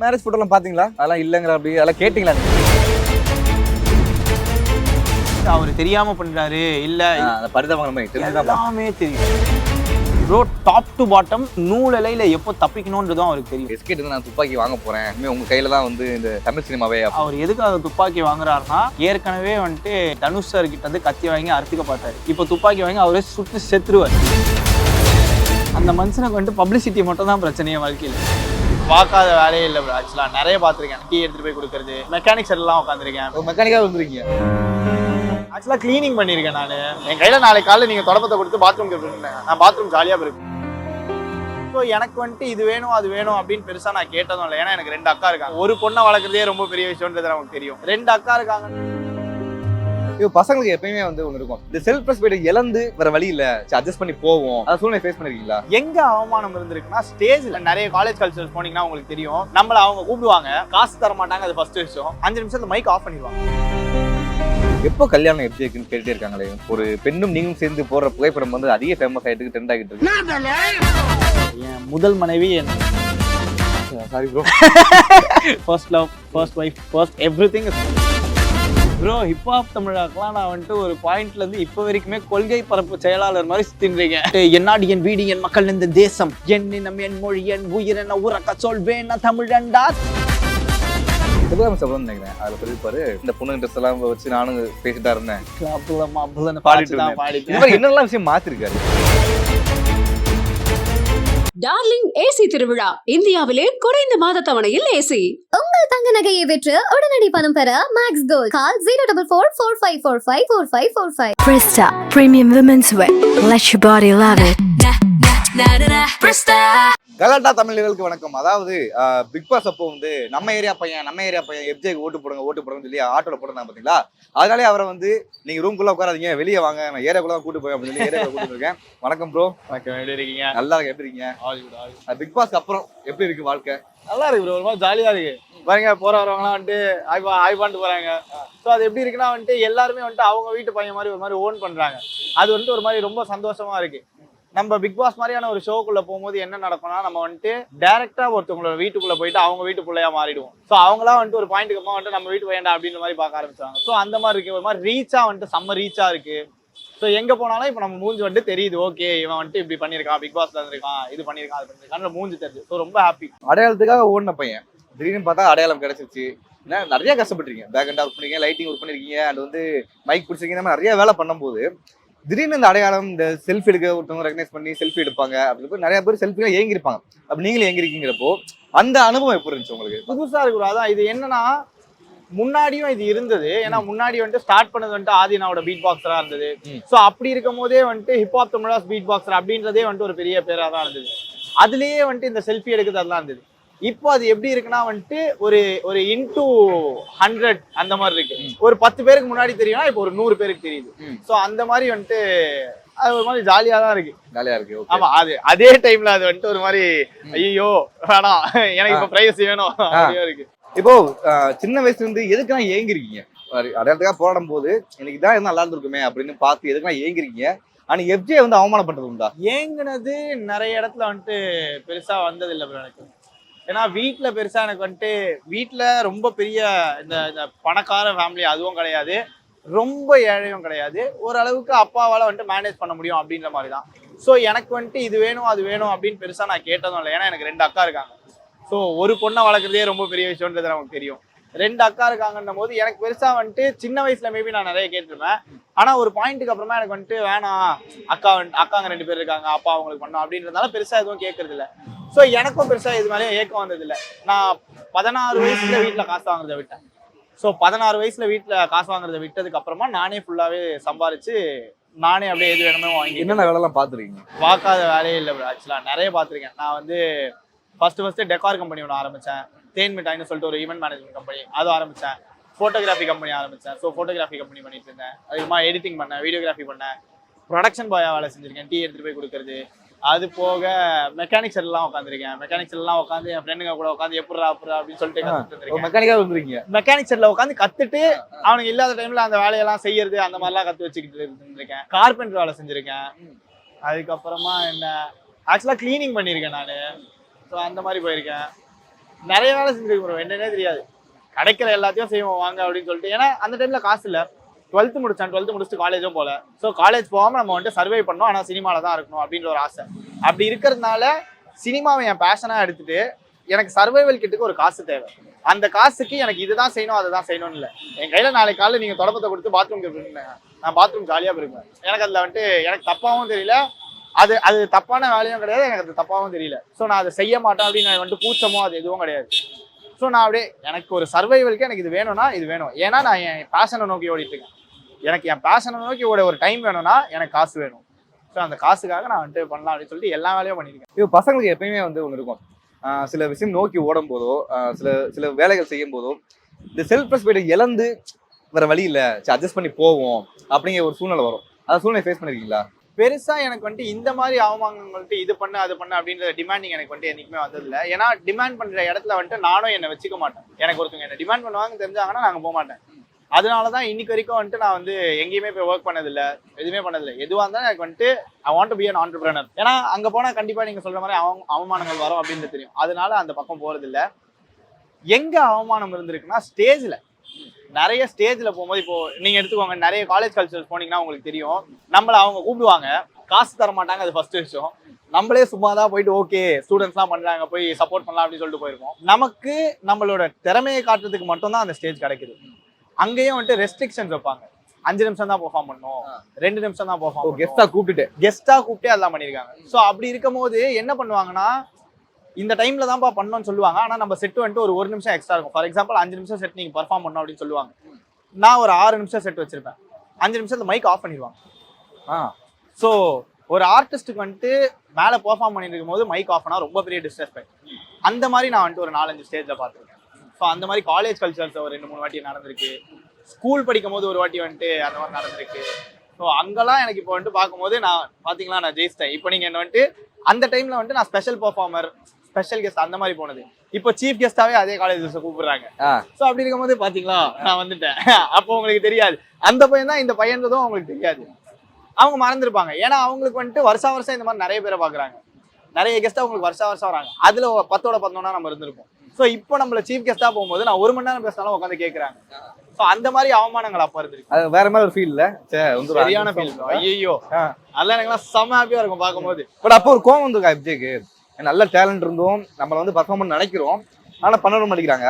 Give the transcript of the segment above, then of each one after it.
Marriage போட்டோலாம் பாத்தீங்களா? அதெல்லாம் இல்லங்கிற அப்படி அதெல்லாம் கேட்டீங்களா? அவர் தெரியாம பண்றாரு இல்ல அந்த பரிதாபங்கள் மாதிரி தெரிஞ்சுதான் எல்லாமே தெரியும் ப்ரோ. டாப் டு பாட்டம் நூலிலையில எப்போ தப்பிக்கணும்ன்றதும் அவருக்கு தெரியும். எஸ்கேட் நான் துப்பாக்கி வாங்க போறேன், இனிமே உங்க கையில தான் வந்து இந்த தமிழ் சினிமாவே. அவர் எதுக்காக துப்பாக்கி வாங்குறாருன்னா, ஏற்கனவே வந்துட்டு தனுஷ் சார் கிட்ட வந்து கத்தி வாங்கி அறுத்துக்க பார்த்தாரு. இப்போ துப்பாக்கி வாங்கி அவரே சுட்டு செத்துருவார். அந்த மனுஷனுக்கு வந்துட்டு பப்ளிசிட்டி மட்டும் தான் பிரச்சனையே வாழ்க்கையில். பார்க்காத வேலையே இல்லை ப்ரோ. ஆக்சுவலாக நிறைய பார்த்துருக்கேன். டீ எடுத்துகிட்டு போய் கொடுக்குறது, மெக்கானிக்ஸ் எல்லாம் உட்காந்துருக்கேன். மெக்கானிக்காக வந்துருக்கீங்க. ஆக்சுவலாக க்ளீனிங் பண்ணியிருக்கேன் நான். என் கையில் நாளைக்கு காலையில் நீங்கள் தொடப்பத்தை கொடுத்து பாத்ரூம் கேட்டுருந்தேன். நான் பாத்ரூம் ஜாலியாக இருக்கும். ஸோ எனக்கு வந்துட்டு இது வேணும் அது வேணும் அப்படின்னு பெருசாக நான் கேட்டதும் இல்லை. ஏன்னா எனக்கு 2 அக்கா இருக்காங்க. ஒரு பொண்ணை வளர்க்குறதே ரொம்ப பெரிய விஷயம்ன்றது நமக்கு தெரியும். 2 அக்கா இருக்காங்க. இப்போ பசங்களுக்கு எப்பயுமே வந்து ஒன்று இருக்கும், இந்த செல்ஃப் ரெஸ்பெக்ட் இழந்து வேற வழி இல்லை, அட்ஜஸ்ட் பண்ணி போவோம். அதை சூழ்நிலை ஃபேஸ் பண்ணிருக்கீங்களா? எங்க அவமானம் இருந்திருக்குன்னா, ஸ்டேஜ்ல நிறைய காலேஜ் கல்ச்சர்ஸ் போனீங்கன்னா உங்களுக்கு தெரியும், நம்மள அவங்க கூப்பிடுவாங்க, காசு தர மாட்டாங்க. அது ஃபர்ஸ்ட் விஷயம். 5 நிமிஷத்துல மைக் ஆஃப் பண்ணிடுவாங்க. எப்போ கல்யாணம் எப்படி இருக்குன்னு கேட்டுட்டே இருக்காங்களே. ஒரு பெண்ணும் நீங்களும் சேர்ந்து போடுற புகைப்படம் வந்து அதிக ஃபேமஸ் ஆகிட்டு ட்ரெண்ட் ஆகிட்டு இருக்கு. என் முதல் மனைவி sorry bro. First love, first wife, first everything bro. Hip hop தமிழாக்கெல்லாம் நான் வந்துட்டு ஒரு பாயிண்ட்ல இருந்து இப்போ வரைக்குமே கொள்கை பரப்பு செயலாளர் மாதிரி சுத்தின்றிருக்கேன். என் நாடு, என் வீடு, என் மக்கள், இந்த தேசம், என் இனம், என் மொழி, என் உயிர், என்ன உறக்க சொல்வேன் நான் தமிழன்டா. நினைக்கிறேன் அதுல சொல்லிருப்பாரு, இந்த பொண்ணு ட்ரெஸ் எல்லாம் வச்சு நானும் பேசிட்டா இருந்தேன் என்னெல்லாம் விஷயம் மாத்திருக்காரு. டார்லிங் ஏசி திருவிழா, இந்தியாவிலே குறைந்த மாத தவணையில் ஏசி. உங்கள் தங்க நகையை விற்று உடனடி பணம் பெற maths gold call 04445454545. Presta Premium Women's Wear. Let your body love it. கலாட்டா தமிழர்களுக்கு வணக்கம். அதாவது பிக் பாஸ் அப்போ வந்து நம்ம ஏரியா பையன் எஃப்ஜேக்கு ஓட்டு போடுங்கன்னு சொல்லி ஆட்டோல போட்டுருந்தாங்க பாத்தீங்களா. அதனாலே அவரை வந்து நீங்க ரூம்குள்ள உட்காராதீங்க, வெளியே வாங்க, நான் ஏரியாக்குள்ள கூட்டு போய் அப்படின்னு சொல்லி ஏரியா கூட்டு இருக்கேன். வணக்கம் ப்ரோ. வணக்கம். எப்படி இருக்கீங்க? நல்லா இருக்கு. எப்படி இருக்கீங்க? பிக் பாஸ்க்கு அப்புறம் எப்படி இருக்கு வாழ்க்கை? நல்லா இருக்கு ப்ரோ. ஒரு மாதிரி ஜாலியா இருக்கு. பாருங்க, போற வரவங்கலாம் வந்துட்டு ஆய் பண்ணிட்டு போறாங்க. ஸோ அது எப்படி இருக்குன்னா வந்துட்டு எல்லாருமே வந்துட்டு அவங்க வீட்டு பையன் மாதிரி ஒரு மாதிரி ஓன் பண்றாங்க. அது வந்துட்டு ஒரு மாதிரி ரொம்ப சந்தோஷமா இருக்கு. நம்ம பிக் பாஸ் மாதிரியான ஒரு ஷோக்குள்ள போகும்போது என்ன நடக்கும்னா, நம்ம வந்துட்டு டைரக்டா ஒருத்தவங்களோட வீட்டுக்குள்ள போயிட்டு அவங்க வீட்டு பிள்ளையா மாறிடுவோம். ஸோ அவங்களாம் வந்துட்டு ஒரு பாயிண்ட்டுக்கு அப்புறம் வந்துட்டு நம்ம வீட்டு பையன்டா அப்படின்ற மாதிரி பார்க்க ஆரம்பிச்சாங்க. ஸோ அந்த மாதிரி இருக்கு. ஒரு மாதிரி ரீச்சா வந்துட்டு செம்ம ரீச்சா இருக்கு. ஸோ எங்க போனாலும் இப்போ நம்ம மூஞ்சி வந்துட்டு தெரியுது. ஓகே, இவன் வந்துட்டு இப்படி பண்ணியிருக்கான், பிக் பாஸ்ல இருந்திருக்கான், இது பண்ணியிருக்கான், அது பண்ணியிருக்கான், மூஞ்சி தெரியுது. ஸோ ரொம்ப ஹாப்பி. அடையாளத்துக்காக ஓடின பையன் திடீர்னு பார்த்தா அடையாளம் கிடைச்சிருச்சு. ஏன்னா நிறைய கஷ்டப்பட்டிருக்கீங்க, பேக் அண்ட் ஒர்க் பண்ணிருக்கீங்க, லைட்டிங் ஒர்க் பண்ணிருக்கீங்க, அண்ட் வந்து மைக் பிடிச்சிருக்கீங்க, இந்த மாதிரி நிறைய வேலை பண்ணும்போது திடீர்னு இந்த அடையாளம், இந்த செல்ஃபி எடுக்க ஒருத்தவங்க ரெகனைஸ் பண்ணி செல்ஃபி எடுப்பாங்க அப்படின்னு நிறைய பேர் செல்ஃபிலாம் ஏங்கிருப்பாங்க. அப்படி நீங்களும் ஏங்கிருக்கீங்கிறப்போ அந்த அனுபவம் எப்படி இருந்துச்சு உங்களுக்கு? புதுசா இருக்கு. அதான் இது என்னன்னா, முன்னாடியும் இது இருந்தது. ஏன்னா முன்னாடி வந்துட்டு ஸ்டார்ட் பண்ணது வந்துட்டு ஆதினாவோட பீட் பாக்ஸரா இருந்தது. ஸோ அப்படி இருக்கும் போதே வந்துட்டு ஹிப்ஹாப் தமிழாஸ் பீட் பாக்ஸர் அப்படின்றதே வந்துட்டு ஒரு பெரிய பேரா தான் இருந்தது. அதுலயே வந்துட்டு இந்த செல்ஃபி எடுக்கிறது அதெல்லாம் இருந்தது. இப்போ அது எப்படி இருக்குன்னா வந்துட்டு ஒரு இன்டூ 100 அந்த மாதிரி இருக்கு. ஒரு 10 பேருக்கு முன்னாடி தெரியும்னா இப்போ ஒரு 100 பேருக்கு தெரியுது. ஸோ அந்த மாதிரி வந்துட்டு அது ஒரு மாதிரி ஜாலியா தான் இருக்கு. ஜாலியா இருக்கு. ஆமா, அதே டைம்ல அது வந்துட்டு ஒரு மாதிரி ஐயோ வேணாம், எனக்கு இப்போ பிரைவசி வேணும் இருக்கு. இப்போ சின்ன வயசுல இருந்து எதுக்குலாம் ஏங்கிருக்கீங்க? அடையாளத்துக்காக போராடும் போது எனக்கு இதான் நல்லா இருந்திருக்குமே அப்படின்னு பார்த்து எதுக்குலாம் ஏங்கிருக்கீங்க? ஆனா எஃப்ஜே வந்து அவமானப்பட்டது உண்டா? ஏங்குனது நிறைய இடத்துல வந்துட்டு பெருசா வந்தது இல்லை எனக்கு. ஏன்னா வீட்டுல பெருசா எனக்கு வந்துட்டு வீட்டுல ரொம்ப பெரிய இந்த பணக்கார ஃபேமிலி அதுவும் கிடையாது, ரொம்ப ஏழையும் கிடையாது. ஓரளவுக்கு அப்பாவால வந்துட்டு மேனேஜ் பண்ண முடியும் அப்படின்ற மாதிரி தான். ஸோ எனக்கு வந்துட்டு இது வேணும் அது வேணும் அப்படின்னு பெருசா நான் கேட்டதும் இல்லை. ஏன்னா எனக்கு 2 அக்கா இருக்காங்க. ஸோ ஒரு பொண்ணை வளர்க்குறதே ரொம்ப பெரிய விஷயம்ன்றது நமக்கு தெரியும். 2 அக்கா இருக்காங்கன்னும் போது எனக்கு பெருசா வந்துட்டு சின்ன வயசுல மேபி நான் நிறைய கேட்டிருப்பேன். ஆனா ஒரு பாயிண்ட்டுக்கு அப்புறமா எனக்கு வந்துட்டு வேணாம், அக்காங்க 2 பேர் இருக்காங்க, அப்பா அவங்களுக்கு பண்ணோம் அப்படின்றதுனால பெருசா எதுவும் கேட்கறது இல்லை. ஸோ எனக்கும் பெருசா இது மேலே ஏக்கம் வந்தது இல்லை. நான் 16 வயசுல வீட்டில் காசு வாங்குறத விட்டேன். ஸோ 16 வயசுல வீட்டில் காசு வாங்குறத விட்டதுக்கு அப்புறமா நானே ஃபுல்லாவே சம்பாரிச்சு நானே அப்படியே எது வேணுமோ வாங்கி. என்னென்ன வேலைலாம் பார்த்துருக்கீங்க? பார்க்காத வேலையே இல்லை ப்ரோ. ஆக்சுவலாக நிறைய பார்த்துருக்கேன். நான் வந்து ஃபர்ஸ்ட் டெக்கார் கம்பெனி ஒன்று ஆரம்பித்தேன். தேன் மிட்டாய்னு சொல்லிட்டு ஒரு ஈவெண்ட் மேனேஜ்மெண்ட் கம்பெனி அது ஆரம்பித்தேன். ஃபோட்டோகிராஃபி கம்பெனி ஆரம்பித்தேன். ஸோ ஃபோட்டோகிராஃபி கம்பெனி பண்ணிட்டு இருந்தேன். அதிகமாக எடிட்டிங் பண்ணேன், வீடியோகிராஃபி பண்ணேன், ப்ரொடக்ஷன் பாயாக வேலை செஞ்சுருக்கேன், டீ எடுத்துகிட்டு போய் கொடுக்குறது. அது போக மெக்கானிக்ஸ் எல்லாம் உட்காந்துருக்கேன். மெக்கானிக்ஸ் எல்லாம் உட்காந்து என் ஃப்ரெண்டுங்க கூட உட்காந்து எப்படா அப்படின்னு சொல்லிட்டு மெக்கானிக்கா வந்துருக்கீங்க. மெக்கானிக்ஸ் எல்லாம் உட்காந்து கத்துட்டு அவனுக்கு இல்லாத டைம்ல அந்த வேலையெல்லாம் செய்யறது அந்த மாதிரிலாம் கத்து வச்சுக்கிட்டு இருந்திருக்கேன். கார்பெண்டர் வேலை செஞ்சிருக்கேன். அதுக்கப்புறமா என்ன ஆக்சுவலா கிளீனிங் பண்ணியிருக்கேன் நான். ஸோ அந்த மாதிரி போயிருக்கேன். நிறைய வேலை செஞ்சிருக்கோம் ப்ரோ, என்னன்னே தெரியாது. கிடைக்கிற எல்லாத்தையும் செய்வோம் வாங்க அப்படின்னு சொல்லிட்டு. ஏன்னா அந்த டைம்ல காசு இல்லை. 12th முடிச்சேன், 12th முடிச்சுட்டு காலேஜும் போல. ஸோ காலேஜ் போகாமல் நம்ம வந்துட்டு சர்வை பண்ணோம், ஆனால் சினிமாவில் தான் இருக்கணும் அப்படின்ற ஒரு ஆசை. அப்படி இருக்கிறதுனால சினிமாவை என் பேஷனாக எடுத்துட்டு எனக்கு சர்வைவல் கிட்டுக்கு ஒரு காசு தேவை. அந்த காசுக்கு எனக்கு இதுதான் செய்யணும் அதுதான் செய்யணும்னு இல்லை. என் கையில் நாளைக்கு காலையில் நீங்கள் தொடப்பத்தை கொடுத்து பாத்ரூம்க்கு போயிருந்தேன், நான் பாத்ரூம் ஜாலியாக போயிருப்பேன். எனக்கு அதில் வந்துட்டு எனக்கு தப்பாகவும் தெரியல, அது அது தப்பான வேலையும் கிடையாது, எனக்கு அது தப்பாகவும் தெரியல. ஸோ நான் அதை செய்ய மாட்டேன் அப்படின்னு நான் வந்துட்டு கூச்சமோ அது எதுவும் கிடையாது. ஸோ நான் அப்படியே எனக்கு ஒரு சர்வைவலுக்கு எனக்கு இது வேணும்னா இது வேணும். ஏன்னா நான் என் பேஷனை நோக்கி ஓடிட்டு இருக்கேன். எனக்கு என் பேஷனை நோக்கி ஓட ஒரு டைம் வேணும்னா எனக்கு காசு வேணும். ஸோ அந்த காசுக்காக நான் வந்துட்டு பண்ணலாம் அப்படின்னு சொல்லிட்டு எல்லா வேலையும் பண்ணியிருக்கேன். இப்போ பசங்களுக்கு எப்பயுமே வந்து ஒன்று இருக்கும், சில விஷயம் நோக்கி ஓடும் போதோ சில வேலைகள் செய்யும் போதோ இந்த செல்ஃப் ரெஸ்பெக்டை இழந்து வேற வழி இல்லை, அட்ஜஸ்ட் பண்ணி போவோம் அப்படிங்கிற ஒரு சூழ்நிலை வரும். அந்த சூழ்நிலை ஃபேஸ் பண்ணிருக்கீங்களா? பெருசா எனக்கு வந்துட்டு இந்த மாதிரி அவமானங்கள் வந்துட்டு இது பண்ணு அது பண்ணு அப்படின்ற டிமாண்டிங் எனக்கு வந்துட்டு என்னைக்குமே வந்ததில்லை. ஏன்னா டிமாண்ட் பண்ற இடத்துல வந்துட்டு நானும் என்னை வச்சுக்க மாட்டேன். எனக்கு ஒருத்தவங்க என்ன டிமாண்ட் பண்ணுவாங்க தெரிஞ்சாங்கன்னா நாங்கள் போக மாட்டேன். அதனாலதான் இன்னைக்கு வரைக்கும் வந்துட்டு நான் வந்து எங்கேயுமே போய் ஒர்க் பண்ணதில்லை, எதுவுமே பண்ணதில்லை. எதுவாக இருந்தாலும் எனக்கு வந்துட்டு I want to be an entrepreneur. ஏன்னா அங்கே போனால் கண்டிப்பாக நீங்கள் சொல்ற மாதிரி அவமானங்கள் வரும் அப்படின்னு தெரியும். அதனால அந்த பக்கம் போறதில்லை. எங்க அவமானம் இருந்திருக்குன்னா ஸ்டேஜ்ல, நிறைய ஸ்டேஜ்ல போகும்போது இப்போ நீங்க எடுத்துக்கோங்க, நிறைய காலேஜ் கல்ச்சர்ஸ் போனீங்கன்னா உங்களுக்கு தெரியும், நம்மள அவங்க கூப்பிடுவாங்க, காசு தர மாட்டாங்க, அது ஃபர்ஸ்ட் விஷயம். நம்மளே சும்மா தான் போயிட்டு ஓகே ஸ்டூடெண்ட்ஸ்லாம் பண்றாங்க போய் சப்போர்ட் பண்ணலாம் அப்படின்னு சொல்லிட்டு போயிருக்கோம். நமக்கு நம்மளோட திறமையை காட்டுறதுக்கு மட்டும் தான் அந்த ஸ்டேஜ் கிடைக்குது. அங்கேயும் வந்துட்டு ரெஸ்ட்ரிக்ஷன்ஸ் வைப்பாங்க. 5 நிமிஷம் தான் பெர்ஃபார்ம் பண்ணணும், 2 நிமிஷம் தான் பெர்ஃபார்ம், கெஸ்டா கூப்பிட்டு அதெல்லாம் பண்ணியிருக்காங்க. ஸோ அப்படி இருக்கும் போது என்ன பண்ணுவாங்கன்னா, இந்த டைம்ல தான்ப்பா பண்ணணும்னு சொல்லுவாங்க. ஆனா நம்ம செட் வந்துட்டு ஒரு நிமிஷம் எக்ஸ்ட்ரா இருக்கும். ஃபார் எக்ஸாம்பிள் 5 நிமிஷம் செட் நீங்க பெர்ஃபார்ம் பண்ணணும் அப்படின்னு சொல்லுவாங்க. நான் ஒரு 6 நிமிஷம் செட் வச்சிருப்பேன். 5 நிமிஷத்துல மைக் ஆஃப் பண்ணிடுவாங்க. ஸோ ஒரு ஆர்டிஸ்ட்டுக்கு வந்துட்டு மேலே பெர்ஃபார்ம் பண்ணிட்டு இருக்கும் போது மைக் ஆஃப் பண்ணா ரொம்ப பெரிய டிஸ்ரெஸ்பெக்ட். அந்த மாதிரி நான் வந்துட்டு ஒரு 4-5 ஸ்டேஜ்ல பார்த்துருக்கேன். ஸோ அந்த மாதிரி காலேஜ் கல்ச்சர்ஸ் ஒரு 2-3 வாட்டி நடந்திருக்கு. ஸ்கூல் படிக்கும் போது ஒரு வாட்டி வந்துட்டு அந்த மாதிரி நடந்திருக்கு. ஸோ அங்கெல்லாம் எனக்கு இப்போ வந்துட்டு பார்க்கும்போது நான் பார்த்தீங்களா நான் ஜெயிச்சிட்டேன். இப்போ நீங்கள் என்ன வந்துட்டு அந்த டைம்ல வந்துட்டு நான் ஸ்பெஷல் பெர்ஃபார்மர், ஸ்பெஷல் கெஸ்ட் அந்த மாதிரி போனது. இப்போ சீஃப் கெஸ்டாவே அதே காலேஜ் கூப்பிடுறாங்க. ஸோ அப்படி இருக்கும்போது பாத்தீங்களா நான் வந்துட்டேன். அப்போ உங்களுக்கு தெரியாது அந்த பையன் தான் இந்த பையன்றதும் அவங்களுக்கு தெரியாது. அவங்க மறந்துருப்பாங்க. ஏன்னா அவங்களுக்கு வந்துட்டு வருஷம் இந்த மாதிரி நிறைய பேரை பாக்குறாங்க, நிறைய கெஸ்ட் அவங்களுக்கு வருஷம் வராங்க. அதுல 10ஓட 11 நம்ம இருந்திருப்போம். ஸோ இப்போ நம்மள சீஃப் கெஸ்டா போகும்போது நான் 1 மணி நேரம் பேசினாலும் உட்காந்து கேட்கறாங்க. ஸோ அந்த மாதிரி அவமானங்கள் அப்ப இருந்திருக்கு. அது வேற மாதிரி ஒரு ஃபீல் இல்ல, சரியான ஃபீல். ஐயோ அதெல்லாம் எனக்குலாம் செம்ம ஹாப்பியா இருக்கும் பார்க்கும்போது. பட் அப்போ ஒரு கோவம் வந்துருக்கா விஜய்க்கு? நல்ல டேலண்ட் இருந்தும் நம்மள வந்து பர்ஃபார்ம் பண்ண நினைக்கிறோம், ஆனா பண்ண மாட்டேங்கிறாங்க.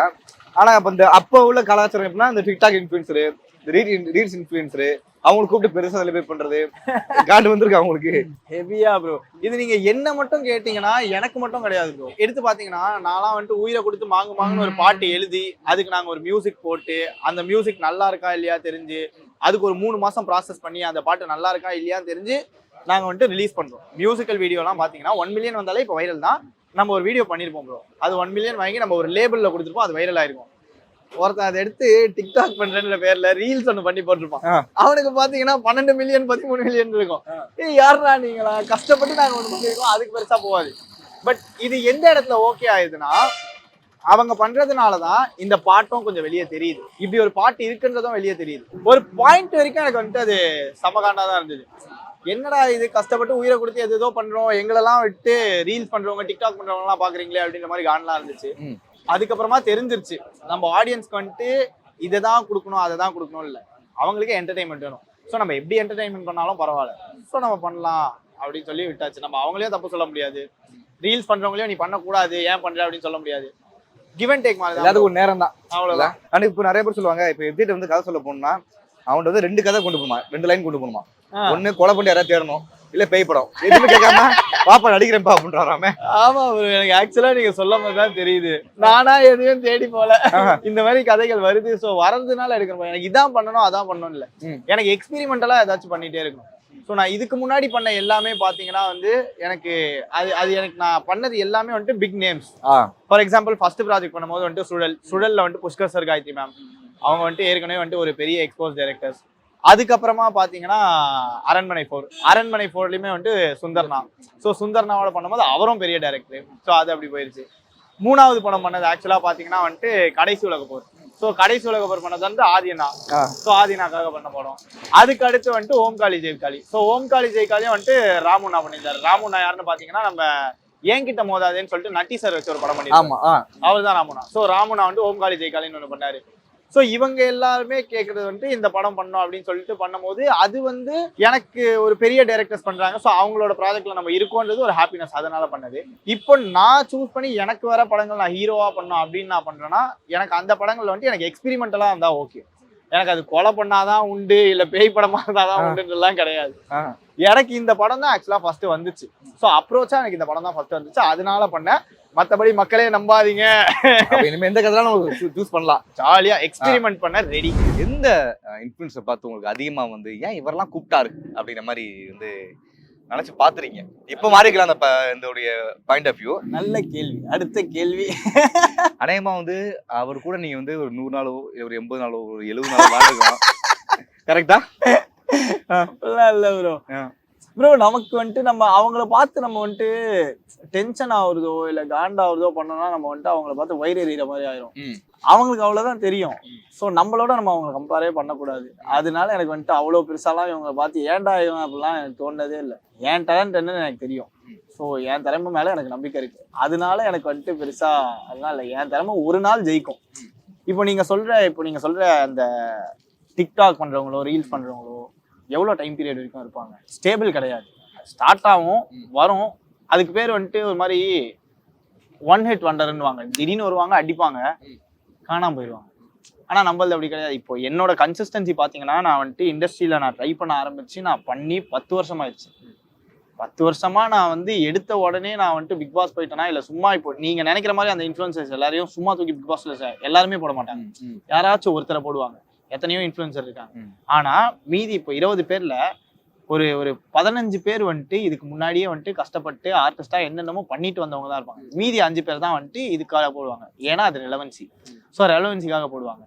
ஆனா அப்போ உள்ள கலாச்சாரம் எப்படின்னா இந்த டிக்டாக் இன்ஃபுளுசரு, ரீல்ஸ் இன்ஃபுளுசரு அவங்களுக்கு கூப்பிட்டு பெருசா செலிப்ரேட் பண்றது காண்டு வந்திருக்கு அவங்களுக்கு ஹெவியா ப்ரோ. இது நீங்க என்ன மட்டும் கேட்டீங்கன்னா எனக்கு மட்டும் கிடையாது ப்ரோ. எடுத்து பாத்தீங்கன்னா நான்லாம் வந்துட்டு உயிரை கொடுத்து மாங்குன்னு ஒரு பாட்டு எழுதி அதுக்கு நாங்க ஒரு மியூசிக் போட்டு அந்த மியூசிக் நல்லா இருக்கா இல்லையா தெரிஞ்சு அதுக்கு ஒரு 3 மாசம் ப்ராசஸ் பண்ணி அந்த பாட்டு நல்லா இருக்கா இல்லையான்னு தெரிஞ்சு நாங்க வந்துட்டு ரிலீஸ் பண்றோம். மியூசிக்கல் வீடியோலாம் பாத்தீங்கன்னா 1 மில்லியன் வந்தாலே இப்போ வைரல் தான். நம்ம ஒரு வீடியோ பண்ணிருப்போம் ப்ரோ, அது 1 மில்லியன் வாங்கி நம்ம ஒரு லேபிள்ல கொடுத்துருப்போம், அது வைரல் ஆயிருக்கும். ஒருத்தன் அதை எடுத்து டிக்டாக் பண்றேன்ற பேர்ல ரீல்ஸ் ஒண்ணு பண்ணி போட்டிருப்பான். அவனுக்கு பாத்தீங்கன்னா 12 மில்லியன் 13 மில்லியன் இருக்கும். யாருடா நீங்களா, கஷ்டப்பட்டு நாங்க ஒண்ணு பண்ணிருக்கோம், அதுக்கு பெருசா போகாது. பட் இது எந்த இடத்துல ஓகே ஆயுதுன்னா அவங்க பண்றதுனாலதான் இந்த பாட்டும் கொஞ்சம் வெளியே தெரியுது, இப்படி ஒரு பாட்டு இருக்குன்றதும் வெளியே தெரியுது. ஒரு பாயிண்ட் வரைக்கும் எனக்கு வந்துட்டு அது சமகாண்டா தான் இருந்தது. என்னடா இது கஷ்டப்பட்டு உயிரை கொடுத்து எதோ பண்றோம், எங்களெல்லாம் விட்டு ரீல்ஸ் பண்றவங்க டிக்டாக் பண்றவங்க எல்லாம் பாக்குறீங்களே அப்படின்ற மாதிரி காண்டெல்லாம் இருந்துச்சு. அதுக்கப்புறமா தெரிஞ்சிருச்சு நம்ம ஆடியன்ஸ்க்கு வந்துட்டு இதை தான் கொடுக்கணும் அதை தான் கொடுக்கணும் இல்லை, அவங்களுக்கு என்டர்டைன்மெண்ட் வேணும். ஸோ நம்ம எப்படி என்டர்டைன்மெண்ட் பண்ணாலும் பரவாயில்ல, ஸோ நம்ம பண்ணலாம் அப்படின்னு சொல்லி விட்டாச்சு. நம்ம அவங்களையும் தப்பு சொல்ல முடியாது, ரீல்ஸ் பண்றவங்களையும் நீ பண்ணக்கூடாது ஏன் பண்ற அப்படின்னு சொல்ல முடியாது. கிவ் அண்ட் டேக் மாதிரி எல்லாத்துக்கும் ஒரு நேரம் தான், அவ்வளவுதான். ஆனா இப்போ நிறைய பேர் சொல்லுவாங்க, இப்போ எப்டிட்டு வந்து கதை சொல்ல போகணும்னா அவன் வந்து 2 கதை கொண்டு போகணுமா, 2 லைன் கொண்டு போகணுமா. ஒண்ணு கொலை பண்ணி யாராவது தேடணும், இல்ல பேய் படம், எதுவுமே கேட்காம பாப்பா நடிக்கிறேன்ப்பா அப்படின்றாராமே. ஆமா ப்ரோ, எனக்கு ஆக்சுவலா நீங்க சொல்ல மாதிரிதான் தெரியுது, நானா எதுவும் தேடி போல இந்த மாதிரி கதைகள் வருது. ஸோ வரதுனால எடுக்கணும், எனக்கு இதான் பண்ணணும் அதான் பண்ணணும் இல்லை, எனக்கு எக்ஸ்பெரிமெண்டலா ஏதாச்சும் பண்ணிட்டே இருக்கணும். ஸோ நான் இதுக்கு முன்னாடி பண்ண எல்லாமே பாத்தீங்கன்னா வந்து எனக்கு அது எனக்கு நான் பண்ணது எல்லாமே வந்துட்டு big names. For example first project பண்ணும்போது வந்துட்டு சுழல்ல வந்துட்டு புஷ்கர் சார், காயத்ரி மேம், அவங்க வந்துட்டு ஏற்கனவே வந்துட்டு ஒரு பெரிய எக்ஸ்போஸ் டைரக்டர்ஸ். அதுக்கப்புறமா பாத்தீங்கன்னா அரண்மனை 4லையுமே வந்துட்டு சுந்தர்னா. ஸோ சுந்தர்னாவோட பண்ணும்போது அவரும் பெரிய டைரக்டர். ஸோ அது அப்படி போயிருச்சு. 3வது படம் பண்ணது ஆக்சுவலா பாத்தீங்கன்னா வந்துட்டு கடைசி உலக போர். ஸோ கடைசி உலக போர் பண்ணது வந்து ஆதினா. ஸோ ஆதினாக்காக பண்ண படம். அதுக்கு அடுத்து வந்துட்டு ஓம் காளி ஜெய் காளி. ஸோ ஓம் காளி ஜெய் காளியும் வந்துட்டு ராமுண்ணா பண்ணியிருந்தாரு. ராமுண்ணா யாருன்னு பாத்தீங்கன்னா நம்ம என்கிட்ட மோதாதேன்னு சொல்லிட்டு நட்டி சார் வச்சு ஒரு படம் பண்ணி ஆமா அவர் தான் ராமுனா. ஸோ ராமுனா வந்து ஓம் காளி ஜெய் காளின்னு ஒன்று பண்ணாரு. ஸோ இவங்க எல்லாருமே கேட்கறது வந்து இந்த படம் பண்ணோம் அப்படின்னு சொல்லிட்டு பண்ணும்போது அது வந்து எனக்கு ஒரு பெரிய டைரக்டர்ஸ் பண்றாங்க. ஸோ அவங்களோட ப்ராஜெக்ட்ல நம்ம இருக்கோன்றது ஒரு ஹாப்பினஸ், அதனால பண்ணது. இப்போ நான் சூஸ் பண்ணி எனக்கு வர படங்கள் நான் ஹீரோவா பண்ணோம் அப்படின்னு நான் பண்றேன்னா எனக்கு அந்த படங்கள்ல வந்து எனக்கு எக்ஸ்பெரிமெண்டலா இருந்தா ஓகே. எனக்கு அது கொலை பண்ணாதான் உண்டு, இல்ல பேய் படமா இருந்தாதான் உண்டுன்றதுலாம் கிடையாது. எனக்கு இந்த படம் தான் ஆக்சுவலா ஃபர்ஸ்ட் வந்துச்சு. ஸோ அப்ரோச்சா எனக்கு இந்த படம் தான் ஃபர்ஸ்ட் வந்துச்சு, அதனால பண்ணேன். மற்றபடி மக்களே நம்பாதீங்க, இனிமே எந்த கதைலாம் சூஸ் பண்ணலாம். ஜாலியா எக்ஸ்பெரிமெண்ட் பண்ண ரெடி. எந்த இன்ஃப்ளூயன்ஸை பார்த்து உங்களுக்கு அதிகமா வந்து ஏன் இவரெல்லாம் கூப்பிட்டாரு அப்படிங்கிற மாதிரி வந்து நினைச்சு பாத்துறீங்க? இப்ப மாறிக்கலாம் அந்த இந்த பாயிண்ட் ஆஃப் வியூ. நல்ல கேள்வி. அடுத்த கேள்வி, அநேகமா வந்து அவர் கூட நீங்க வந்து ஒரு 100 நாளோ ஒரு 80 நாளோ ஒரு 70 நாளோ வாழ்ந்துக்கலாம். கரெக்டா? இல்ல ப்ரோ நமக்கு வந்துட்டு நம்ம அவங்கள பார்த்து நம்ம வந்துட்டு டென்ஷன் ஆகுறதோ இல்ல காண்டாகிறதோ பண்ணோம்னா நம்ம வந்துட்டு அவங்கள பார்த்து வயிறு எறிகிற மாதிரி ஆயிரும். அவங்களுக்கு அவ்வளவுதான் தெரியும். ஸோ நம்மளோட நம்ம அவங்களை கம்பேரே பண்ணக்கூடாது. அதனால எனக்கு வந்துட்டு அவ்வளோ பெருசாலாம் இவங்களை பார்த்து ஏன்டா இவன் அப்படிலாம் எனக்கு தோணுனதே இல்லை. என் டேலண்ட் என்னன்னு எனக்கு தெரியும். ஸோ என் திறமை மேல எனக்கு நம்பிக்கை இருக்கு. அதனால எனக்கு வந்துட்டு பெருசா அதெல்லாம் இல்லை. என் திறமை ஒரு நாள் ஜெயிக்கும். இப்போ நீங்க சொல்ற அந்த டிக்டாக் பண்றவங்களோ ரீல்ஸ் பண்றவங்களோ எவ்வளோ டைம் பீரியட் வரைக்கும் இருப்பாங்க? ஸ்டேபிள் கிடையாது. ஸ்டார்ட் ஆகும், வரும், அதுக்கு பேர் வந்துட்டு ஒரு மாதிரி ஒன் ஹிட் வண்டர்ன்னு வாங்க. திடீர்னு வருவாங்க, அடிப்பாங்க, காணாம போயிடுவாங்க. ஆனால் நம்மளது அப்படி கிடையாது. இப்போ என்னோட கன்சிஸ்டன்சி பார்த்தீங்கன்னா நான் வந்துட்டு இண்டஸ்ட்ரியில் நான் ட்ரை பண்ண ஆரம்பிச்சு நான் பண்ணி 10 வருஷம் ஆயிடுச்சு. 10 வருஷமா நான் வந்து எடுத்த உடனே நான் வந்துட்டு பிக் பாஸ் போயிட்டேன்னா இல்லை சும்மா இப்போ நீங்க நினைக்கிற மாதிரி அந்த இன்ஃப்ளூயன்சர்ஸ் எல்லாரையும் சும்மா தூக்கி பிக் பாஸ்ல எல்லாருமே போட மாட்டாங்க. யாராச்சும் ஒருத்தரை போடுவாங்க. எத்தனையோ இன்ஃப்ளூயன்சர் இருக்காங்க. ஆனா மீதி இப்போ 20 பேர்ல ஒரு 15 பேர் வந்துட்டு இதுக்கு முன்னாடியே வந்துட்டு கஷ்டப்பட்டு ஆர்டிஸ்டா என்னென்னமோ பண்ணிட்டு வந்தவங்க தான் இருப்பாங்க. மீதி 5 பேர் தான் வந்துட்டு இதுக்காக போடுவாங்க. ஏன்னா அது ரெலவன்சி. ஸோ ரெலவன்சிக்காக போடுவாங்க.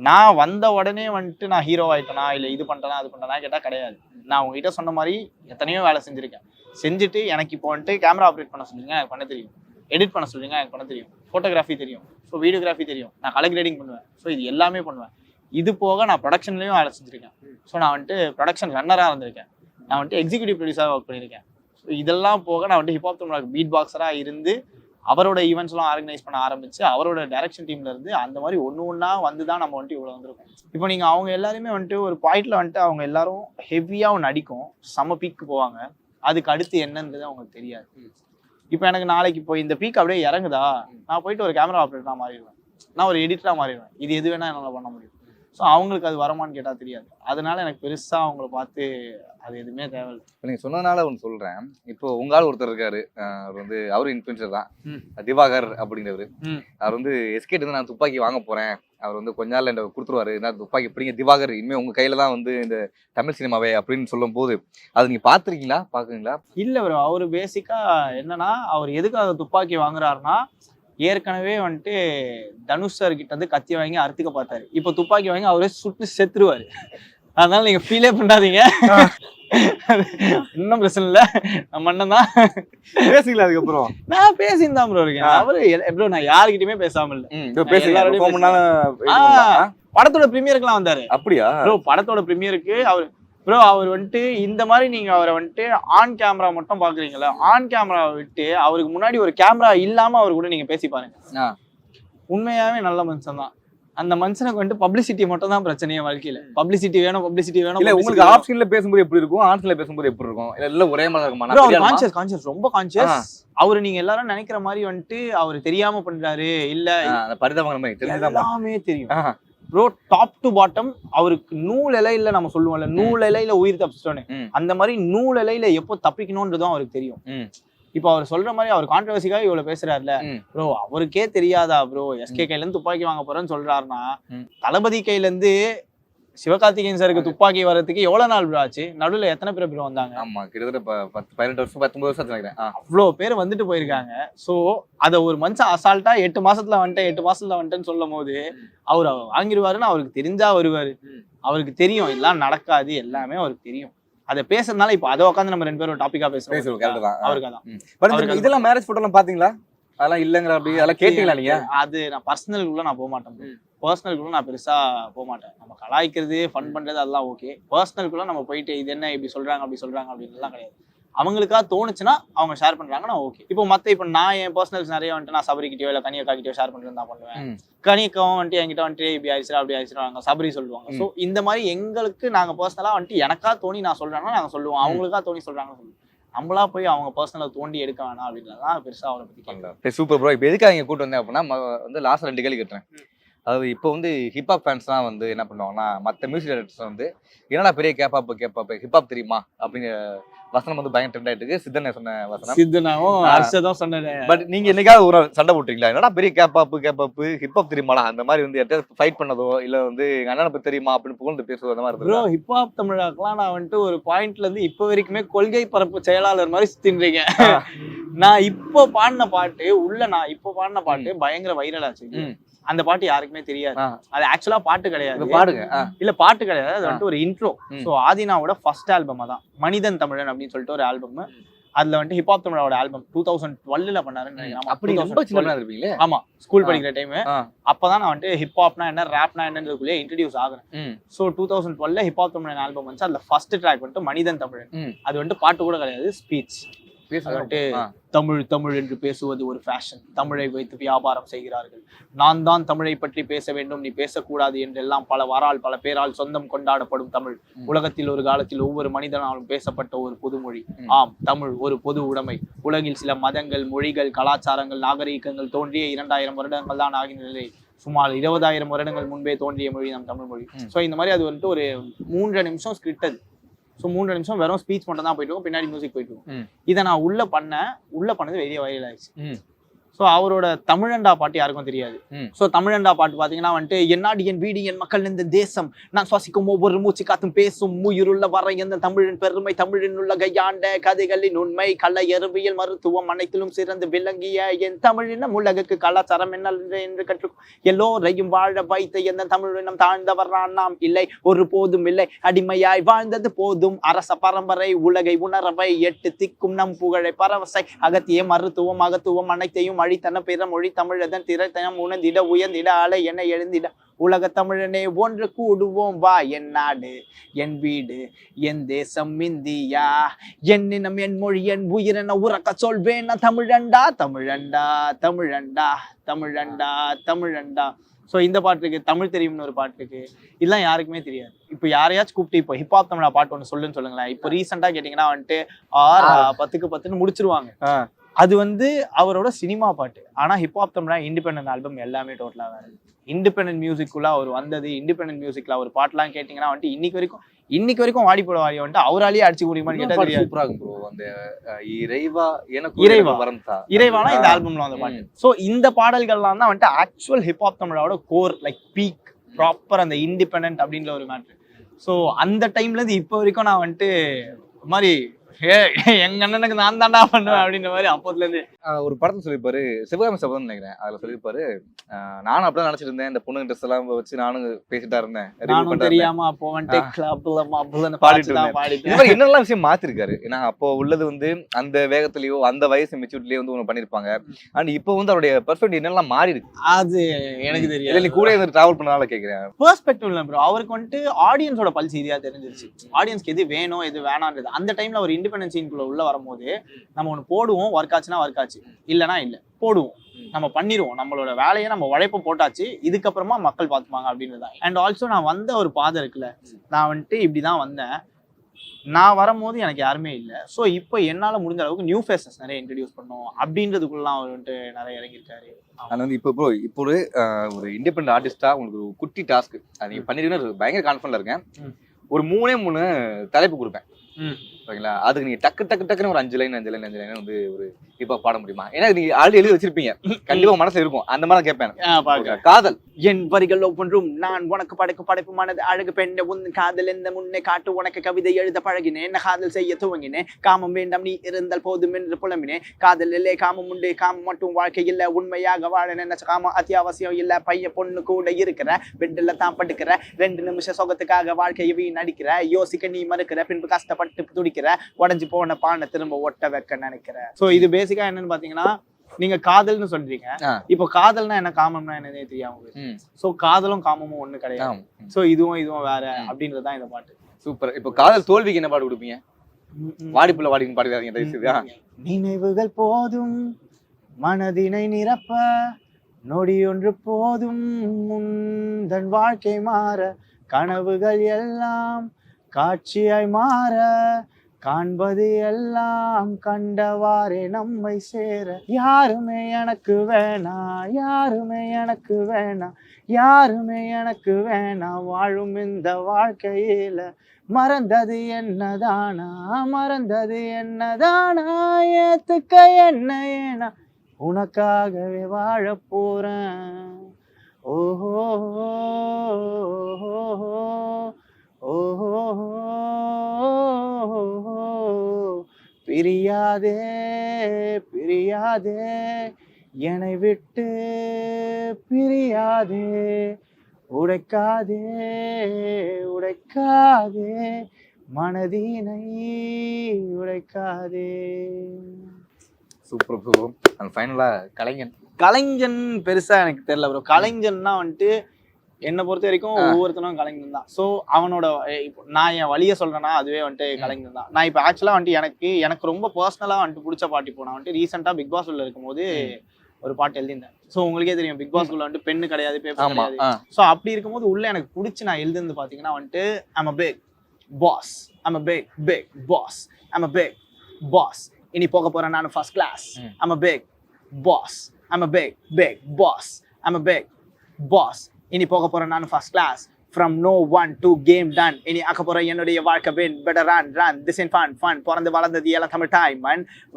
நான் வந்த உடனே வந்துட்டு நான் ஹீரோ ஆயிட்டேனா இல்லை இது பண்ணிட்டேனா அது பண்ணிட்டேனா கேட்டா கிடையாது. நான் உங்ககிட்ட சொன்ன மாதிரி எத்தனையோ வேலை செஞ்சிருக்கேன். செஞ்சுட்டு எனக்கு இப்போ வந்துட்டு கேமரா ஆப்ரேட் பண்ண சொல்றீங்க, எனக்கு பண்ண தெரியும். எடிட் பண்ண சொல்றீங்க, எனக்கு பண்ண தெரியும். ஃபோட்டோகிராஃபி தெரியும். ஸோ வீடியோகிராஃபி தெரியும். நான் கலர் கிரேடிங் பண்ணுவேன். ஸோ இது எல்லாமே பண்ணுவேன். இது போக நான் ப்ரொடக்ஷன்லையும் வேலை செஞ்சுருக்கேன். ஸோ நான் வந்துட்டு ப்ரொடக்ஷன் ரன்னராக இருந்திருக்கேன். நான் வந்துட்டு எக்ஸிக்யூட்டிவ் ப்ரொடியூசராக ஒர்க் பண்ணியிருக்கேன். ஸோ இதெல்லாம் போக நான் வந்துட்டு ஹிப்ஹாப் தமிழ் பீட் பாக்ஸராக இருந்து அவரோட ஈவெண்ட்ஸ்லாம் ஆர்கனைஸ் பண்ண ஆரம்பிச்சு அவரோட டைரக்ஷன் டீம்ல இருந்து அந்த மாதிரி ஒன்றா வந்து தான் நம்ம வந்துட்டு இவ்வளோ வந்திருக்கோம். இப்போ நீங்கள் அவங்க எல்லாருமே வந்துட்டு ஒரு பாயிண்ட்ல வந்துட்டு அவங்க எல்லாரும் ஹெவியாக ஒன்று அடிக்கும், செம்ம பீக்கு போவாங்க. அதுக்கு அடுத்து என்னன்றது அவங்களுக்கு தெரியாது. இப்போ எனக்கு நாளைக்கு இப்போ இந்த பீக் அப்படியே இறங்குதா, நான் போயிட்டு ஒரு கேமரா ஆப்ரேட்டராக மாறிடுவேன், நான் ஒரு எடிட்டராக மாறிடுவேன். இது எது வேணா என்னால் பண்ண முடியும். ஸோ அவங்களுக்கு அது வரமான்னு கேட்டால் தெரியாது. அதனால எனக்கு பெருசாக அவங்கள பார்த்து அது எதுவுமே தேவையில்லை. இப்போ நீங்கள் சொன்னதுனால ஒன்று சொல்கிறேன். இப்போ உங்களால் ஒருத்தர் இருக்காரு, அவர் வந்து அவரும் இன்ஃப்ளூயன்சர் தான், திவாகர் அப்படிங்கிறவர். அவர் வந்து எஸ்கேட் வந்து நான் துப்பாக்கி வாங்க போகிறேன், அவர் வந்து கொஞ்ச நாள் என்ன கொடுத்துருவாரு, நான் துப்பாக்கி எப்படிங்க திவாகர் இனிமேல் உங்கள் கையில் தான் வந்து இந்த தமிழ் சினிமாவே அப்படின்னு சொல்லும் போது அது நீங்கள் பார்த்துருக்கீங்களா, பார்க்குறீங்களா? இல்லை ப்ரோ, அவர் பேசிக்காக என்னன்னா அவர் எதுக்காக துப்பாக்கி வாங்குறாருன்னா ஏற்கனவே வந்துட்டு தனுஷ் சார் கிட்ட வந்து கத்தி வாங்கி அறுத்துக்க பார்த்தாரு. இப்போ துப்பாக்கி வாங்கி அவரே சுட்டு செத்துருவாரு. அதனால நீங்க ஃபீலே பண்ணாதீங்க, இன்னும் பிரச்சனை இல்லை. நம்ம அண்ணன் தான் பேசிக்கல. அதுக்கப்புறம் நான் பேசியிருந்தான் ப்ரோ இருக்கேன். அவரு ப்ரோ நான் யாருக்கிட்டயுமே பேசாம இல்லை. படத்தோட ப்ரீமியருக்குலாம் வந்தாரு. அப்படியா ப்ரோ? படத்தோட ப்ரீமியருக்கு அவர் வந்துட்டு இந்த மாதிரி நீங்க அவரை வந்துட்டு ஆன் கேமரா மட்டும் பாக்குறீங்களா, ஆன் கேமரா விட்டு அவருக்கு முன்னாடி ஒரு கேமரா இல்லாம அவர் கூட நீங்க பேசி பாருங்க. உண்மையாவே நல்ல மனுஷன் தான். அந்த மனுஷனுக்கு வந்துட்டு பப்ளிசிட்டி மட்டும் தான் பிரச்சனையே வாழ்க்கையில. பப்ளிசிட்டி வேணும், பப்ளிசிட்டி வேணும். இல்ல உங்களுக்கு ஆஃப் ஸ்கிரீன்ல பேசும்போது எப்படி இருக்கும், ஆன் ஸ்கிரீன்ல பேசும்போது எப்படி இருக்கும்? இல்ல ஒரே மாதிரி இருக்குமா? கான்ஷியஸ் ரொம்ப கான்ஷியஸ். அவரு நீங்க எல்லாரும் நினைக்கிற மாதிரி வந்துட்டு அவரு தெரியாம பண்றாரு இல்ல, பரிதாபங்கிற மாதிரி எல்லாமே தெரியும் ப்ரோ. டாப் டு பாட்டம் அவருக்கு நூல் இலையில நம்ம சொல்லுவோம்ல, நூல் இலையில உயிர் தப்பிச்சிட்டோன்னு, அந்த மாதிரி நூல் இலையில எப்போ தப்பிக்கணும்ன்றதும் அவருக்கு தெரியும். இப்போ அவர் சொல்ற மாதிரி அவர் கான்ட்ரவர்சிக்காக இவ்வளவு பேசுறாருல ப்ரோ, அவருக்கே தெரியாதா ப்ரோ எஸ்கே கையில இருந்து துப்பாக்கி வாங்க போறேன்னு சொல்றாருன்னா தளபதி கையில இருந்து சிவகார்த்திகேயன் சாருக்கு துப்பாக்கி வர்றதுக்கு எவ்வளவு நாள் ப்ரோ ஆச்சு? நடுவில் எத்தனை பேர் வந்தாங்க? ஆமா, கிட்டத்தட்ட 18 வருஷம் 19 வருஷம் நினைக்கிறேன். அவ்வளோ பேர் வந்துட்டு போயிருக்காங்க. ஸோ அதை ஒரு மனுஷன் அசால்ட்டா 8 மாசத்துல வந்துட்டேன்னு சொல்லும் போது அவர் வாங்கிடுவாருன்னு அவருக்கு தெரிஞ்சா வருவாரு. அவருக்கு தெரியும் எல்லாம் நடக்காது, எல்லாமே அவருக்கு தெரியும். அதை பேசுறதுனால இப்போ அதை உட்காந்து நம்ம 2 பேரும் டாபிக்கா பேசுறோம். அவருக்கு தான். இதெல்லாம் மேரேஜ் போட்டோ எல்லாம் பாத்தீங்களா? அதெல்லாம் இல்லங்கிற அப்படி அதெல்லாம் கேட்டீங்களா நீங்க? அது நான் பர்சனலுக்குள்ள நான் போக மாட்டேன். பர்சனலுக்குள்ள நான் பெருசா போக மாட்டேன். நம்ம கலாய்க்கிறது ஃபன் பண்றது அதெல்லாம் ஓகே. பர்சனலுக்குள்ள நம்ம போயிட்டு இது என்ன இப்படி சொல்றாங்க அப்படி சொல்றாங்க அப்படின்னு எல்லாம் கிடையாது. அவங்களுக்கா தோணுச்சுன்னா அவங்க ஷேர் பண்றாங்கன்னா ஓகே. இப்போ நான் என் பர்சனல்ஸ் நிறைய வந்துட்டு நான் சபரிக்கிட்டயோ இல்லை கனியக்காக்கிட்டயோ ஷேர் பண்றது தான் பண்ணுவேன். கனியக்காவும் வந்துட்டு என்கிட்ட வந்துட்டு இப்படி ஆயிடுச்சு அப்படி ஆயிடுச்சு சபரி சொல்லுவாங்க. ஸோ இந்த மாதிரி எங்களுக்கு நாங்க பர்சனலா வந்துட்டு எனக்கா தோணி நான் சொல்றேன்னா நாங்க சொல்லுவோம், அவங்களுக்கா தோணி சொல்றாங்கன்னு சொல்லுவோம். நம்மளா போய் அவங்க பர்சனலா தோண்டி எடுக்க வேணாம் அப்படின்றதான் பெருசா அவரை பத்தி கேட்கலாம். Super bro. இப்போ எதுக்காக இங்க கூட்டு வந்தேன் அப்படின்னா வந்து லாஸ்ட் 2 கேள்வி கேட்டேன். அதாவது இப்போ வந்து ஹிப்ஹாப் ஃபேன்ஸ்லாம் வந்து என்ன பண்ணுவாங்கன்னா மற்ற மியூசிக் டைரக்டர்ஸ் வந்து என்னடா பெரிய கேப்பாப் ஹிப்ஹாப் தெரியுமா அப்படின்னு வசனம் வந்து பயங்கர ட்ரெண்ட் ஆயிட்டு இருக்கு. சித்தனை சொன்ன வசனம் சித்தனாவும் ஹர்ஷதும் சொன்னேன். பட் நீங்க என்னைக்காவது ஒரு சண்டை போட்டுறீங்களா? என்னடா பெரிய கேப்பாப் ஹிப்ஹாப் தெரியுமாடா அந்த மாதிரி வந்து யார்கிட்ட ஃபைட் பண்ணதோ இல்ல வந்து எங்க அண்ணனை பத்தி தெரியுமா அப்படின்னு புகழ்ந்து பேசுவது அந்த மாதிரி ப்ரோ? ஹிப்ஹாப் தமிழாக்கெல்லாம் நான் வந்துட்டு ஒரு பாயிண்ட்ல இருந்து இப்போ வரைக்குமே கொள்கை பரப்பு செயலாளர் மாதிரி சுத்தின்றீங்க. நான் இப்போ பாடின பாட்டு பயங்கர வைரல் ஆச்சு. அந்த பாட்டு யாருக்குமே தெரியாது. அது ஆக்சுவலா பாட்டு கிடையாது. பாடுங்க. இல்ல பாட்டு கிடையாது, அது வந்துட்டு ஒரு இன்ட்ரோ. சோ ஆதினாவோட ஃபர்ஸ்ட் ஆல்பம் தான் மனிதன் தமிழன் அப்படின்னு சொல்லிட்டு ஒரு ஆல்பம். அதுல வந்துட்டு ஹிப்ஹாப் தமிழோட ஆல்பம் 2012 பண்ணாருன்னு நினைக்கிறேன். அப்படி ரொம்ப சின்னதா இருப்பீங்களே. ஆமா, ஸ்கூல் படிக்கிற டைம். அப்பதான் நான் வந்துட்டு ஹிப்ஹாப்னா என்ன, ராப்னா என்னன்றதுக்குள்ளே இன்ட்ரடியூஸ் ஆகுறேன். சோ 2012 ஹிப்ஹாப் தமிழன் ஆல்பம் வந்து அதுல ஃபர்ஸ்ட் ட்ராக் வந்துட்டு மனிதன் தமிழன். அது வந்துட்டு பாட்டு கூட கிடையாது, ஸ்பீச். வந்துட்டு தமிழ் தமிழ் என்று பேசுவது ஒரு ஃபேஷன், தமிழை வைத்து வியாபாரம் செய்கிறார்கள், நான் தான் தமிழை பற்றி பேச வேண்டும், நீ பேசக்கூடாது என்றெல்லாம் பல பேரால் சொந்தம் கொண்டாடப்படும் தமிழ் உலகத்தில் ஒரு காலத்தில் ஒவ்வொரு மனிதனாலும் பேசப்பட்ட ஒரு பொதுமொழி. ஆம், தமிழ் ஒரு பொது உடைமை. உலகில் சில மதங்கள், மொழிகள், கலாச்சாரங்கள், நாகரீகங்கள் தோன்றிய 2000 வருடங்கள் தான் ஆகின நிலை. சுமார் 20,000 வருடங்கள் முன்பே தோன்றிய மொழி நம் தமிழ் மொழி. ஸோ இந்த மாதிரி அது வந்துட்டு ஒரு 3 நிமிஷம் ஸ்கிரிப்ட். அது ஸோ 3 நிமிஷம் வெறும் ஸ்பீச் மட்டும் தான் போயிட்டு இருக்கும், பின்னாடி மியூசிக் போயிட்டு இருக்கும். இதை நான் உள்ள பண்ணது வெளியே வைரல் ஆயிடுச்சு. ஸோ அவரோட தமிழண்டா பாட்டு யாருக்கும் தெரியாது. ஸோ தமிழண்டா பாட்டு பார்த்தீங்கன்னா வந்துட்டு என்னாடி என் வீடு என் மக்கள் இந்த தேசம், நான் சுவாசிக்கும் ஒவ்வொரு மூச்சு காத்தும் பேசும் உயிருள்ள வர எந்த தமிழின் பெருமை, தமிழின் உள்ள கையாண்ட கதைகளின் உண்மை, கலை அறிவியல் மருத்துவம் அனைத்திலும் சிறந்து விளங்கிய என் தமிழினம் உலகுக்கு கலாச்சாரம் என்ன என்று கற்று எல்லோரையும் வாழ வைத்த எந்த தமிழினம் தாழ்ந்தவர் நாம் இல்லை, ஒரு போதும் இல்லை, அடிமையாய் வாழ்ந்தது போதும், அரச பரம்பரை உலகை உணரவை, 8 திக்கும் நம் புகழை பரவசை, அகத்திய மருத்துவம் அகத்துவம் அனைத்தையும் அழித்தன பிற மொழி தமிழதன் திரைத்தனம் உணர்ந்திட உயர்ந்திட அலை என எழுந்திட உலக தமிழனே ஒன்று கூடுவோம் வா, என் நாடு என் வீடு என் தேசம் இந்தியா, என் இனம் என் மொழி என் உயிரென உறக்க சொல்வேன் தமிழண்டா தமிழண்டா தமிழண்டா தமிழண்டா தமிழண்டா. ஸோ இந்த பாட்டுக்கு தமிழ் தெரியும்னு ஒரு பாட்டுக்கு இதெல்லாம் யாருக்குமே தெரியாது. இப்போ யாரையாச்சும் கூப்பிட்டு இப்போ ஹிப்ஹாப் தமிழா பாட்டு ஒன்று சொல்லுன்னு சொல்லுங்களேன். இப்போ ரீசெண்டா கேட்டீங்கன்னா வந்துட்டு 10க்கு 10ன்னு முடிச்சிருவாங்க. அது வந்து அவரோட சினிமா பாட்டு. ஆனா ஹிப்ஹாப் தமிழா இண்டிபெண்டன்ட் ஆல்பம் எல்லாமே டோட்டலா வேற. இண்டிபெண்டன்ட் மியூசிக்குள்ள அவர் வந்தது, இண்டிபெண்டன்ட் மியூசிக்ல ஒரு பாட்டுலாம் கேட்டீங்கன்னா வந்துட்டு இன்னைக்கு வரைக்கும் வாடி போட வாடி வந்துட்டு அவராலேயே அடிச்சு முடியுமான்னு கேட்டா தெரியாது. அந்த இறைவானா இந்த ஆல்பம்ல வந்த பாட்டு. சோ இந்த பாடல்கள்லாம் தான் வந்துட்டு ஆக்சுவல் ஹிப்ஹாப் தமிழோட கோர், லைக் பீக் ப்ராப்பர் அந்த இண்டிபெண்டன்ட் அப்படின்ற ஒரு மேட்ரு. ஸோ அந்த டைம்ல இருந்து இப்போ வரைக்கும் நான் வந்துட்டு மாதிரி எங்க அண்ணனுக்கு நான் தாண்டா பண்ணுவேன் அப்படின்ற மாதிரி அப்போதுல இருந்து ஒரு படத்துல சொல்லியிருப்பாரு, சிவகாமி சபதம் நினைக்கிறேன். அதுல சொல்லியிருப்பாரு, நானும் அப்படிதான் நினைச்சிட்டு இருந்தேன், இந்த பொண்ணு ட்ரெஸ் எல்லாம் வச்சு நானும் பேசிட்டா இருந்தேன், தெரியாம அப்போ என்னெல்லாம் விஷயம் மாத்திருக்காரு. ஏன்னா அப்போ உள்ளது வந்து அந்த வேகத்திலயோ அந்த வயசு மெச்சூரிட்டிலயோ வந்து ஒண்ணு பண்ணிருப்பாங்க. அண்ட் இப்போ வந்து அவருடைய பெர்ஃபெக்ட் என்னெல்லாம் மாறி இருக்கு அது எனக்கு தெரியும். நீ கூட இருந்து டிராவல் பண்ணனால கேட்கிறேன். பெர்ஸ்பெக்டிவ்ல ப்ரோ அவருக்கு வந்துட்டு ஆடியன்ஸோட பல்ஸ் ஈஸியா தெரிஞ்சிருச்சு. ஆடியன்ஸ்க்கு எது வேணும் எது வேணான்றது. அந்த டைம்ல ஒரு இண்டிபெண்டன்ஸ் சீனுக்குள்ள உள்ள வரும்போது நம்ம ஒன்று போடுவோம், ஒர்க் ஆச்சுன்னா ஒர்க் ஆச்சு, இல்லைன்னா இல்லை போடுவோம், நம்ம பண்ணிடுவோம், நம்மளோட வேலையை நம்ம உழைப்ப போட்டாச்சு, இதுக்கப்புறமா மக்கள் பார்த்துப்பாங்க அப்படின்றது. அண்ட் ஆல்சோ நான் வந்த ஒரு பாதை இருக்குல்ல, நான் வந்துட்டு இப்படிதான் வந்தேன், நான் வரும்போது எனக்கு யாருமே இல்லை. ஸோ இப்போ என்னால் முடிஞ்ச அளவுக்கு நியூ ஃபேஸஸ் நிறைய இன்ட்ரடியூஸ் பண்ணோம் அப்படின்றதுக்குள்ளலாம் அவர் வந்துட்டு நிறைய இறங்கியிருக்காரு. அது வந்து இப்போ ஒரு இண்டிபெண்டன்ட் ஆர்டிஸ்டா உங்களுக்கு ஒரு குட்டி டாஸ்க் அது நீங்க பண்ணிருக்கீங்கன்னு பயங்கர கான்ஃபிடன்ட்ல இருக்கேன். ஒரு 3 தலைப்பு கொடுப்பேன், ஓகேங்களா? அதுக்கு நீங்க டக்குன்னு ஒரு 5 லைன் வந்து ஒரு இப்ப பாட முடியுமா? ஏன்னா நீங்க ஆல்ரெடி எழுதி வச்சிருப்பீங்க, கண்டிப்பா மனசுல இருக்கும். அந்த மாதிரி கேட்பேன். காதல் என் வரிகள் ஒவ்வொன்றும் நான் உனக்கு படைப்பு மனது அழகு பெண்ண உன் காதல் எந்த முன்னே காட்டு உனக்கு கவிதை எழுத பழகினேன், என்ன காதல் செய்ய துவங்கினேன், காமம் வேண்டாம் நீ இருந்தால் போதும் என்று புலம்பினேன், காதல் இல்லை காமம் உண்டு, காமம் மட்டும் வாழ்க்கை இல்லை, உண்மையாக வாழ நினைச்ச காமம் அத்தியாவசியம் இல்லை, பைய பொண்ணு கூட இருக்கிற பெட்டில் தான் படுக்கிற, 2 நிமிஷம் சொகத்துக்காக வாழ்க்கையை வீண் அடிக்கிற, யோசிக்க நீ மறுக்கிற, பின்பு கஷ்டப்பட்டு துடிக்கிற, உடஞ்சு போன பானை திரும்ப ஒட்ட வைக்க நினைக்கிற. சோ இது பேசிக்கா என்னன்னு பாத்தீங்கன்னா, நீங்க காதல்னு சொல்றீங்க, இப்போ காதல்னா என்ன காமம்னா என்னதே தெரியாம. சோ காதலும் காமமும் ஒண்ணு கிடையாது. சோ இதுவும் வேற அப்படின்றதுதான் இந்த பாட்டு. சூப்பர். இப்போ காதல் தோல்விக்கு என்ன பாட்டு கொடுப்பீங்க? வாடிப்புள்ள வாடின்னு பாடுறாங்க தயவு செய்து. நினைவுகள் போதும் மனதினை நிரப்ப, நொடி ஒன்று போதும் முந்தன் வாழ்க்கை மாற, கனவுகள் எல்லாம் காட்சியாய் மாற, காண்பது எல்லாம் கண்டவாறே நம்மை சேர. யாருமே எனக்கு வேணா, யாருமே எனக்கு வேணா, யாருமே எனக்கு வேணா, வாழும் இந்த வாழ்க்கையில மறந்தது என்னதானா, மறந்தது என்னதானா, ஏத்துக்க என்ன ஏனா, உனக்காகவே வாழ போறேன். ஓஹோ ஓஹோ பிரியாதே பிரியாதே என்னை விட்டு பிரியாதே, உடைக்காதே உடைக்காதே மனதினை உடைக்காதே. Super bro. அண்ட் ஃபைனலா கலைஞன். கலைஞன் பெருசா எனக்கு தெரியல ப்ரோ. கலைஞன்னா வந்துட்டு என்னை பொறுத்த வரைக்கும் ஒவ்வொருத்தனும் கலைஞன் தான். ஸோ அவனோட இப்போ நான் என் வழியை சொல்றேன்னா அதுவே வந்துட்டு கலைஞன் தான். நான் இப்போ ஆக்சுவலா வந்துட்டு எனக்கு ரொம்ப பர்சனலா வந்துட்டு பிடிச்ச பாட்டு. இப்போ நான் வந்துட்டு ரீசெண்டா பிக் பாஸ் உள்ள இருக்கும்போது ஒரு பாட்டு எழுதியிருந்தேன். ஸோ உங்களுக்கே தெரியும் பிக் பாஸ் உள்ள வந்துட்டு பெண்ணு கிடையாது, பேப்பர் கிடையாது. ஸோ அப்படி இருக்கும்போது உள்ள எனக்கு பிடிச்சி நான் எழுதுனது பாத்தீங்கன்னா வந்துட்டு I'm a big boss, I'm a big boss, I'm a big boss, இனி போக போறேன் நான் first class. I'm a big boss, I'm a big boss, I'm a big boss, இனி போக போறேன் நான் first class. From no one to game done, இனி ஆக்க போற என்னுடைய வாழ்க்கை win, better run this in fun பிறந்து வளர்ந்தது எல்லாம் தமிழ் டைம்.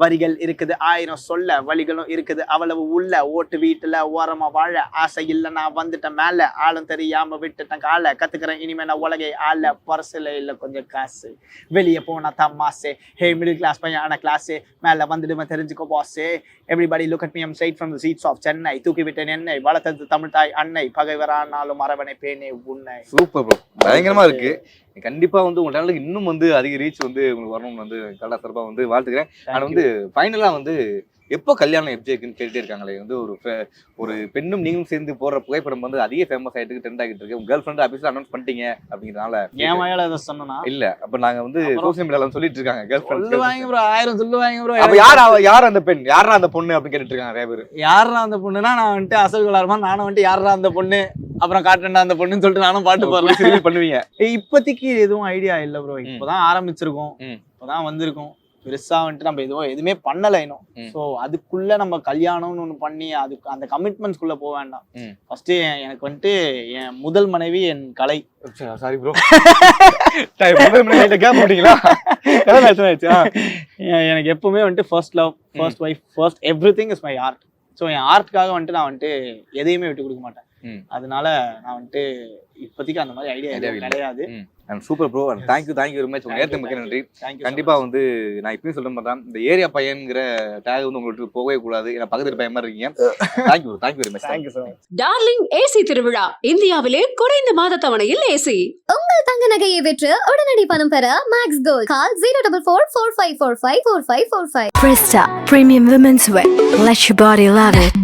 வரிகள் இருக்குது 1000 சொல்ல, வழிகளும் இருக்குது அவ்வளவு உள்ள, ஓட்டு வீட்டுல ஓரமா வாழ ஆசை இல்ல, நான் வந்துட்டேன் மேல, ஆளும் தெரியாம விட்டுட்டேன் காலை, கத்துக்கிறேன் இனிமே நான் உலகை ஆள, பர்சுல இல்ல கொஞ்சம் காசு, வெளியே போனா தம்மாசே, ஹே மிடில் கிளாஸ் பையன் ஆன கிளாஸு, மேல வந்துடுவேன் தெரிஞ்சுக்கோ பாஸே, everybody look at me, I'm straight from the seats of Chennai, தூக்கி விட்டேன் என்னை, வளர்த்தது தமிழ் தாய் அன்னை, பகைவரானாலும் அரவணை பேனே உன்னை. சூப்பர் ப்ரோ, பயங்கரமா இருக்கு. கண்டிப்பா வந்து உங்க சேனலுக்கு இன்னும் வந்து அதிக ரீச் வந்து உங்களுக்கு வரணும்னு வந்து கலா சார்பா வந்து வாழ்த்துக்கிறேன். ஆனா வந்து ஃபைனலா வந்து எப்போ கல்யாணம் எப்ஜேக்குன்னு கேட்டுட்டே இருக்காங்களே, வந்து ஒரு பெண்ணும் நீங்களும் சேர்ந்து போடுற புகைப்படம் வந்து அதிக ஃபேமஸ் ஆயிட்டு ட்ரெண்ட் ஆகிட்டு இருக்கு. உங்க கேர்ள் ஃப்ரெண்ட் ஆபீஸ்ல அனௌன்ஸ் பண்ணிட்டீங்க அப்படிங்கறதுனால ஏன் வாயால அதை சொன்னா இல்ல, அப்ப நாங்க வந்து சோசியல் மீடியால சொல்லிட்டு இருக்காங்க கேர்ள் ஃப்ரெண்ட் சொல்லுவாங்க ப்ரோ, 1000 சொல்லுவாங்க ப்ரோ. அப்ப யார் அந்த பெண், யாரா அந்த பொண்ணு அப்படின்னு கேட்டுட்டு இருக்காங்க நிறைய பேர். யாரா அந்த பொண்ணுனா நான் வந்துட்டு அசல் கலாரமா நானும் வந்துட்டு யாரா அந்த பொண்ணு அப்புறம் காட்டுறேன்டா அந்த பொண்ணுன்னு சொல்லிட்டு நானும் பாட்டு பாடுறேன் பண்ணுவீங்க. இப்போதைக்கு எதுவும் ஐடியா இல்ல ப்ரோ, இப்பதான் ஆரம்பிச்சிருக்கோம், இப்பதான் வந்திருக்கோம், பெருசா வந்துட்டு நம்ம எதுவுமே பண்ணல இன்னும். சோ அதுக்குள்ள நம்ம கல்யாணம்னு ஒண்ணு பண்ணி அதுக்கு அந்த கமிட்மெண்ட்ஸ்குள்ள போக வேண்டாம். ஃபர்ஸ்ட் எனக்கு வந்துட்டு என் முதல் மனைவி என் கலை. சாரி ப்ரோ, கேப் போட்டீங்களா? எனக்கு எப்பவுமே வந்துட்டு first love, first wife, first everything is my art. So என் ஆர்ட்காக வந்துட்டு நான் வந்துட்டு எதையுமே விட்டு கொடுக்க மாட்டேன். அதனால நான் வந்துட்டு இப்போதைக்கு அந்த மாதிரி ஐடியா கிடையாது. Super bro, and thank you very much. உங்க நேரத்துக்கு மிக்க நன்றி. கண்டிப்பா வந்து நான் இப்பயும் சொல்ல மாட்டேன், இந்த ஏரியா பையன்ங்கிற டேக் வந்து உங்களுக்கு போகவே கூடாது, ஏன்னா பக்கத்து பையன் மாதிரி இருக்கீங்க. Thank you very much. Thank you sir. Darling AC திருவிழா, இந்தியாவிலே குறைந்த மாத தவணையில் ஏசி. உங்கள் தங்க நகையை விற்று உடனடி பணம் பெற maths gold. Call 04445454545. Presta Premium Women's Wear. Let your body love it.